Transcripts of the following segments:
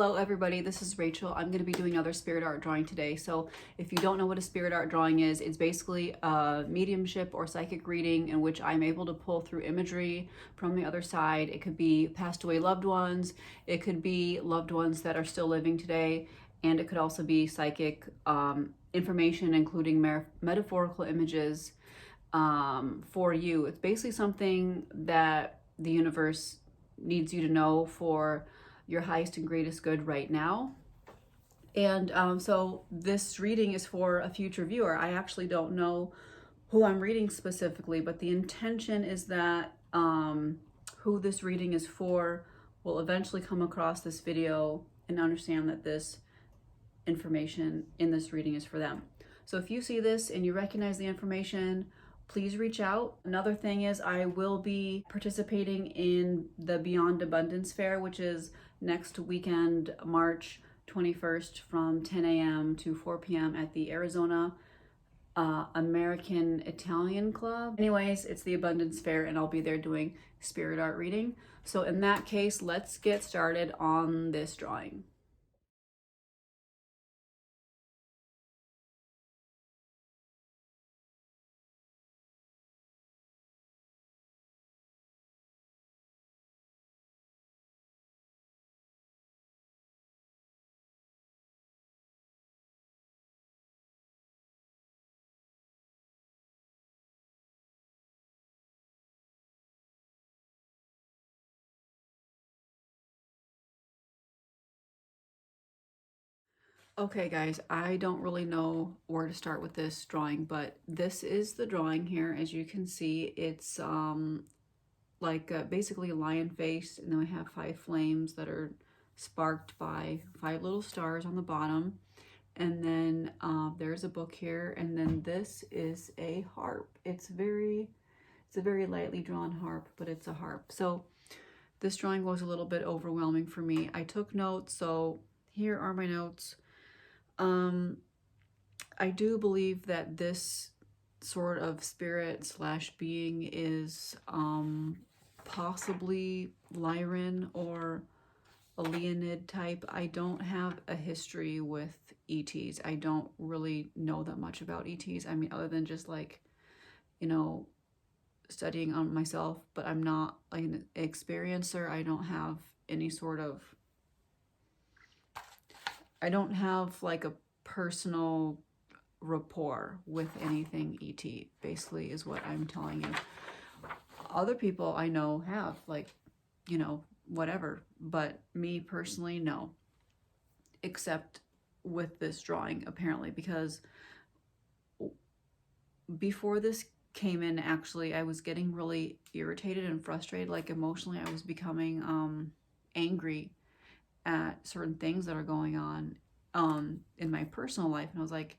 Hello everybody, this is Rachel. I'm going to be doing another spirit art drawing today. So if you don't know what a spirit art drawing is, it's basically a mediumship or psychic reading in which I'm able to pull through imagery from the other side. It could be passed away loved ones, it could be loved ones that are still living today, and it could also be psychic information, including metaphorical images for you. It's basically something that the universe needs you to know for your highest and greatest good right now. And so this reading is for a future viewer. I actually don't know who I'm reading specifically, but the intention is that who this reading is for will eventually come across this video and understand that this information in this reading is for them. So if you see this and you recognize the information, please reach out. Another thing is I will be participating in the Beyond Abundance Fair, which is next weekend, March 21st from 10 a.m. to 4 p.m. at the Arizona American Italian Club. Anyways, it's the Abundance Fair and I'll be there doing spirit art reading. So in that case, let's get started on this drawing. Okay guys, I don't really know where to start with this drawing, but this is the drawing here. As you can see, it's basically a lion face, and then we have 5 flames that are sparked by 5 little stars on the bottom. And then there's a book here, and then this is a harp. It's a very lightly drawn harp, but it's a harp. So this drawing was a little bit overwhelming for me. I took notes, so here are my notes. I do believe that this sort of spirit slash being is possibly Lyran or a Leonid type. I don't have a history with ETs. I don't really know that much about ETs. I mean, other than just like, you know, studying on myself, but I'm not like an experiencer. I don't have any sort of, I don't have like a personal rapport with anything ET, basically, is what I'm telling you. Other people I know have, like, you know, whatever, but me personally, no. Except with this drawing, apparently, because before this came in, actually, I was getting really irritated and frustrated. Like, emotionally, I was becoming angry at certain things that are going on in my personal life, and I was like,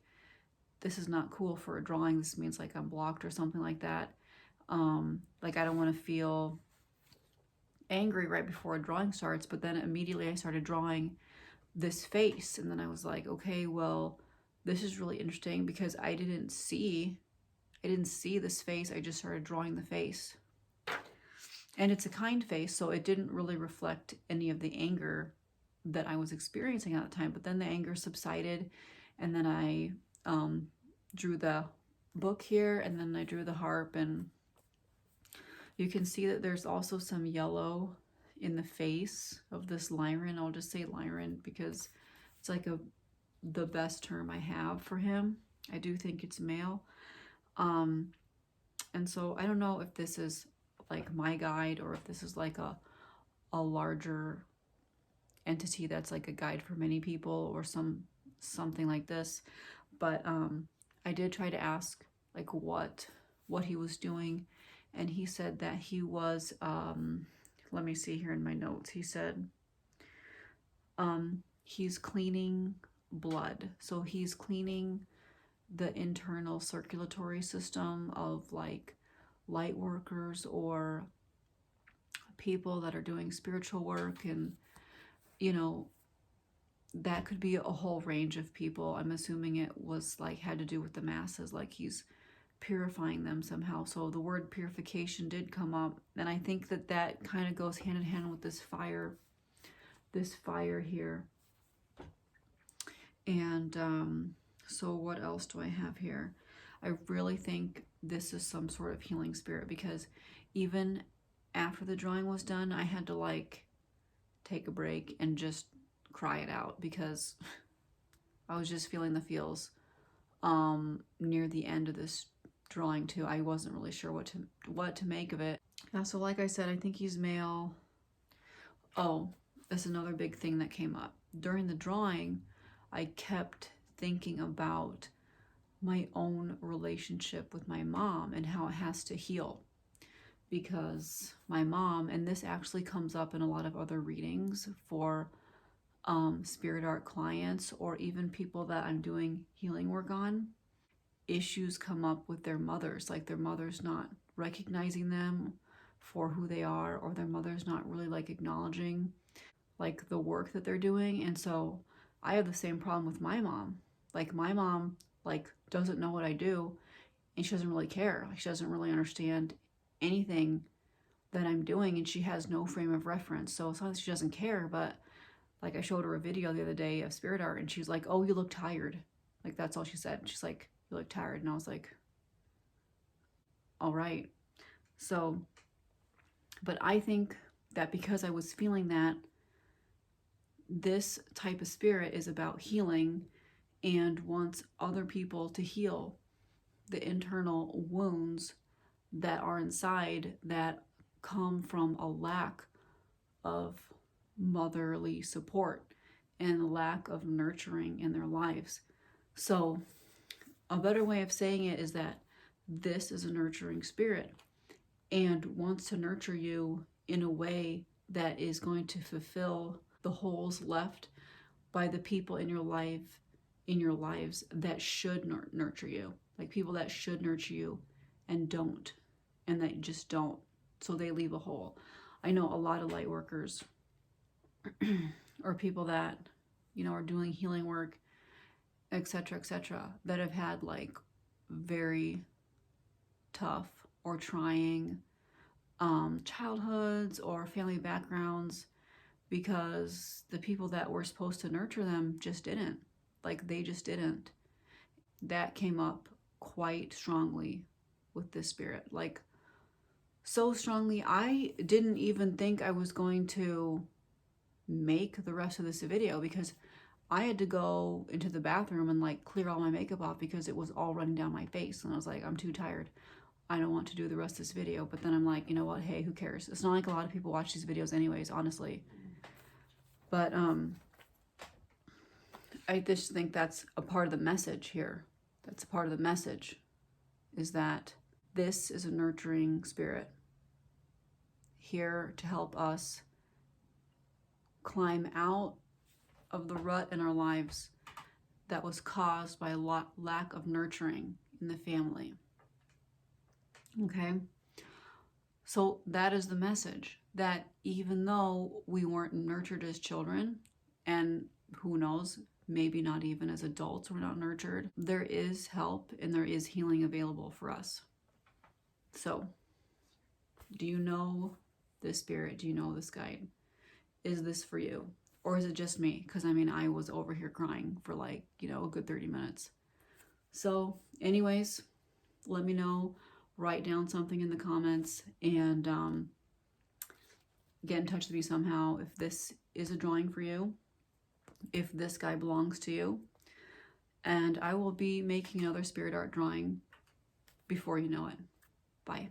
this is not cool for a drawing. This means like I'm blocked or something like that. Like I don't want to feel angry right before a drawing starts, but then immediately I started drawing this face, and then I was like, okay, well, this is really interesting because I didn't see this face. I just started drawing the face. And it's a kind face, so it didn't really reflect any of the anger that I was experiencing at the time. But then the anger subsided, and then I drew the book here, and then I drew the harp, and you can see that there's also some yellow in the face of this Lyran. I'll just say Lyran because it's like the best term I have for him. I do think it's male. And so I don't know if this is like my guide or if this is like a larger entity that's like a guide for many people or something like this. But I did try to ask like what he was doing, and he said that he was let me see here in my notes. He said he's cleaning blood. So he's cleaning the internal circulatory system of like light workers or people that are doing spiritual work, and you know, that could be a whole range of people. I'm assuming it was like had to do with the masses, like he's purifying them somehow. So the word purification did come up, and I think that that kind of goes hand in hand with this fire this fire here. And so what else do I have here? I really think this is some sort of healing spirit, because even after the drawing was done, I had to like take a break and just cry it out, because I was just feeling the feels near the end of this drawing too. I wasn't really sure what to make of it. Yeah, so like I said, I think he's male. Oh, that's another big thing that came up. During the drawing, I kept thinking about my own relationship with my mom and how it has to heal. Because my mom, and this actually comes up in a lot of other readings for spirit art clients, or even people that I'm doing healing work on, issues come up with their mothers, like their mother's not recognizing them for who they are, or their mother's not really like acknowledging like the work that they're doing. And so I have the same problem with my mom. Like my mom like doesn't know what I do, and she doesn't really care. Like she doesn't really understand anything that I'm doing, and she has no frame of reference. So it's not that she doesn't care, but like I showed her a video the other day of spirit art, and she's like, "Oh, you look tired." Like that's all she said. She's like, "You look tired." And I was like, all right. So, but I think that because I was feeling that, this type of spirit is about healing and wants other people to heal the internal wounds that are inside that come from a lack of motherly support and a lack of nurturing in their lives. So a better way of saying it is that this is a nurturing spirit and wants to nurture you in a way that is going to fulfill the holes left by the people in your lives that should nurture you, like people that should nurture you and don't, and that just don't, so they leave a hole. I know a lot of light workers or people that, you know, are doing healing work, etc., that have had like very tough or trying childhoods or family backgrounds, because the people that were supposed to nurture them just didn't. Like they just didn't. That came up quite strongly with this spirit. Like so strongly, I didn't even think I was going to make the rest of this video, because I had to go into the bathroom and like clear all my makeup off because it was all running down my face. And I was like, I'm too tired. I don't want to do the rest of this video. But then I'm like, you know what? Hey, who cares? It's not like a lot of people watch these videos anyways, honestly. But I just think that's a part of the message here. That's a part of the message, is that this is a nurturing spirit here to help us climb out of the rut in our lives that was caused by a lack of nurturing in the family. Okay? So that is the message, that even though we weren't nurtured as children, and who knows, maybe not even as adults we're not nurtured, there is help and there is healing available for us. So, do you know this spirit? Do you know this guide? Is this for you? Or is it just me? Because I mean, I was over here crying for like, you know, a good 30 minutes. So anyways, let me know. Write down something in the comments, and get in touch with me somehow if this is a drawing for you, if this guy belongs to you. And I will be making another spirit art drawing before you know it. Bye.